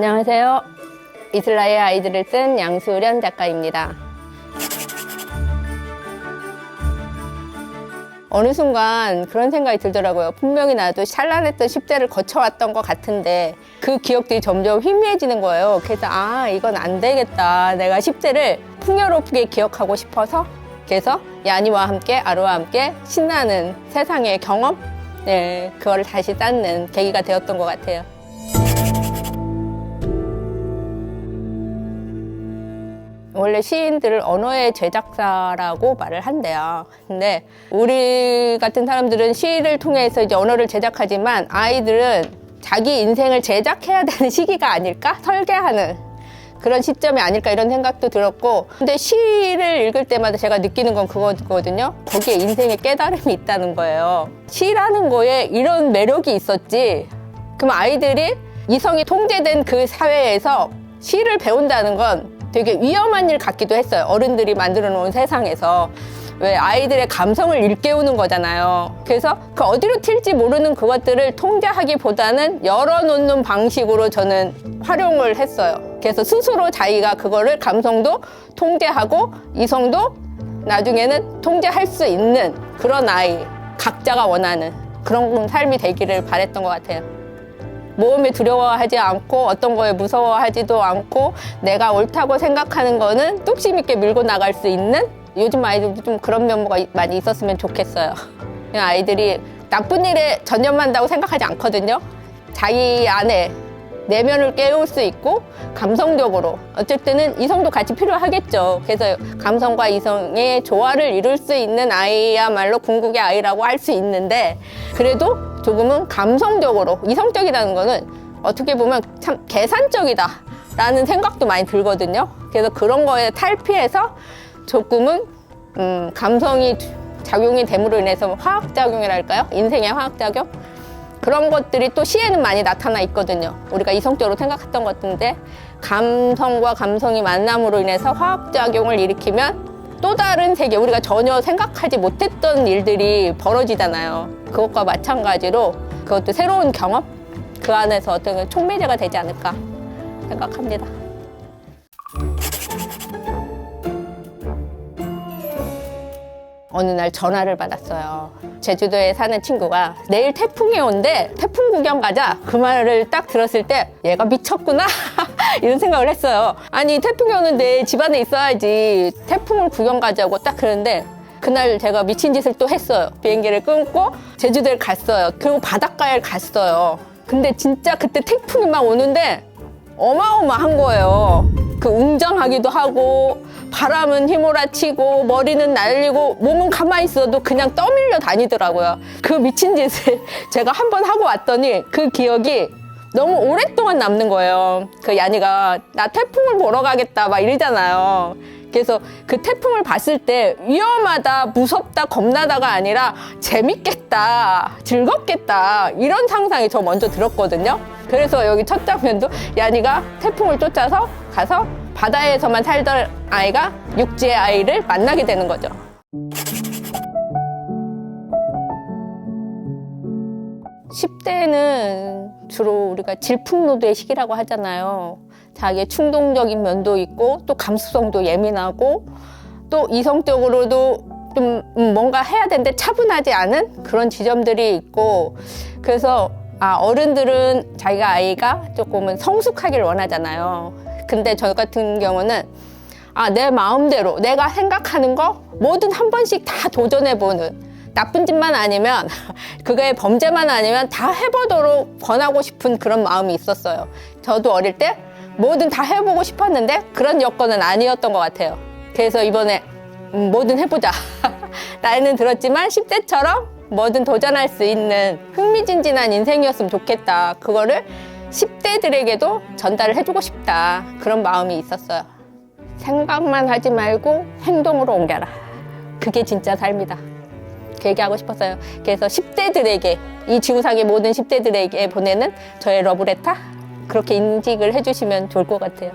안녕하세요. 이슬라의 아이들을 쓴 양수련 작가입니다. 어느 순간 그런 생각이 들더라고요. 분명히 나도 찬란했던 10대를 거쳐왔던 것 같은데 그 기억들이 점점 희미해지는 거예요. 그래서 이건 안 되겠다. 내가 10대를 풍요롭게 기억하고 싶어서 그래서 야니와 함께 아루와 함께 신나는 세상의 경험 그거를 다시 쌓는 계기가 되었던 것 같아요. 원래 시인들을 언어의 제작사라고 말을 한대요. 근데 우리 같은 사람들은 시를 통해서 이제 언어를 제작하지만 아이들은 자기 인생을 제작해야 되는 시기가 아닐까? 설계하는 그런 시점이 아닐까 이런 생각도 들었고, 근데 시를 읽을 때마다 제가 느끼는 건 그거거든요. 거기에 인생의 깨달음이 있다는 거예요. 시라는 거에 이런 매력이 있었지. 그럼 아이들이 이성이 통제된 그 사회에서 시를 배운다는 건 되게 위험한 일 같기도 했어요. 어른들이 만들어 놓은 세상에서. 왜 아이들의 감성을 일깨우는 거잖아요. 그래서 그 어디로 튈지 모르는 그것들을 통제하기보다는 열어놓는 방식으로 저는 활용을 했어요. 그래서 스스로 자기가 그거를 감성도 통제하고 이성도 나중에는 통제할 수 있는 그런 아이, 각자가 원하는 그런 삶이 되기를 바랬던 것 같아요. 모험에 두려워하지 않고 어떤 거에 무서워하지도 않고 내가 옳다고 생각하는 거는 뚝심 있게 밀고 나갈 수 있는, 요즘 아이들도 좀 그런 면모가 많이 있었으면 좋겠어요. 아이들이 나쁜 일에 전념한다고 생각하지 않거든요. 자기 안에 내면을 깨울 수 있고 감성적으로 어쩔 때는 이성도 같이 필요하겠죠. 그래서 감성과 이성의 조화를 이룰 수 있는 아이야말로 궁극의 아이라고 할 수 있는데, 그래도 조금은 감성적으로, 이성적이라는 거는 어떻게 보면 참 계산적이다 라는 생각도 많이 들거든요. 그래서 그런 거에 탈피해서 조금은 감성이 작용이 됨으로 인해서 화학작용이랄까요? 인생의 화학작용? 그런 것들이 또 시에는 많이 나타나 있거든요. 우리가 이성적으로 생각했던 것인데 감성과 감성이 만남으로 인해서 화학작용을 일으키면 또 다른 세계, 우리가 전혀 생각하지 못했던 일들이 벌어지잖아요. 그것과 마찬가지로 그것도 새로운 경험? 그 안에서 어떤 촉매제가 되지 않을까 생각합니다. 어느 날 전화를 받았어요. 제주도에 사는 친구가 내일 태풍이 온대, 태풍 구경 가자. 그 말을 딱 들었을 때 얘가 미쳤구나 이런 생각을 했어요. 아니 태풍이 오는데 집안에 있어야지 태풍을 구경 가자고 딱 그러는데, 그날 제가 미친 짓을 또 했어요. 비행기를 끊고 제주도에 갔어요. 그리고 바닷가에 갔어요. 근데 진짜 그때 태풍이 막 오는데 어마어마한 거예요. 그 웅장하기도 하고 바람은 휘몰아치고 머리는 날리고 몸은 가만히 있어도 그냥 떠밀려 다니더라고요. 그 미친 짓을 제가 한번 하고 왔더니 그 기억이 너무 오랫동안 남는 거예요. 그 야니가 나 태풍을 보러 가겠다 막 이러잖아요. 그래서 그 태풍을 봤을 때 위험하다, 무섭다, 겁나다가 아니라 재밌겠다, 즐겁겠다 이런 상상이 저 먼저 들었거든요. 그래서 여기 첫 장면도 야니가 태풍을 쫓아서 가서 바다에서만 살던 아이가 육지의 아이를 만나게 되는 거죠. (10대는) 주로 우리가 질풍노도의 시기라고 하잖아요. 자기의 충동적인 면도 있고 또 감수성도 예민하고 또 이성적으로도 좀 뭔가 해야 되는데 차분하지 않은 그런 지점들이 있고, 그래서 어른들은 자기가 아이가 조금은 성숙하길 원하잖아요. 근데 저 같은 경우는 내 마음대로 내가 생각하는 거 뭐든 한 번씩 다 도전해보는, 나쁜 짓만 아니면 그거의 범죄만 아니면 다 해보도록 권하고 싶은 그런 마음이 있었어요. 저도 어릴 때 뭐든 다 해보고 싶었는데 그런 여건은 아니었던 것 같아요. 그래서 이번에 뭐든 해보자 나이는 들었지만 10대처럼 뭐든 도전할 수 있는 흥미진진한 인생이었으면 좋겠다. 그거를 10대들에게도 전달을 해주고 싶다. 그런 마음이 있었어요. 생각만 하지 말고 행동으로 옮겨라. 그게 진짜 삶이다. 그 얘기하고 싶었어요. 그래서 10대들에게, 이 지구상의 모든 10대들에게 보내는 저의 러브레터? 그렇게 인식을 해주시면 좋을 것 같아요.